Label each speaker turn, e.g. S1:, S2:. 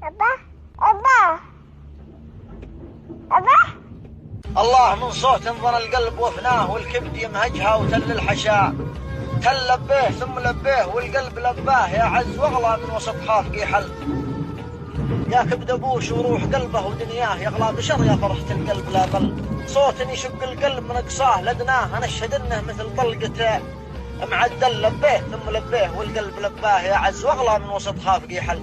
S1: أبا أبا أبا.
S2: الله من صوت انظر القلب وفناه، والكبد يمهجها وتل الحشاء. تل لبيه ثم لبيه والقلب لباه، يا عز واغلى من وسط خافقي حل. يا كبد ابوش وروح قلبه ودنياه، يغلى بشر يا فرحة القلب لا ظل. صوت يشق القلب من اقصاه لدناه، انا اشهد انه مثل طلقته معدل. لبيه ثم لبيه والقلب لباه، يا عز واغلى من وسط خافقي حل.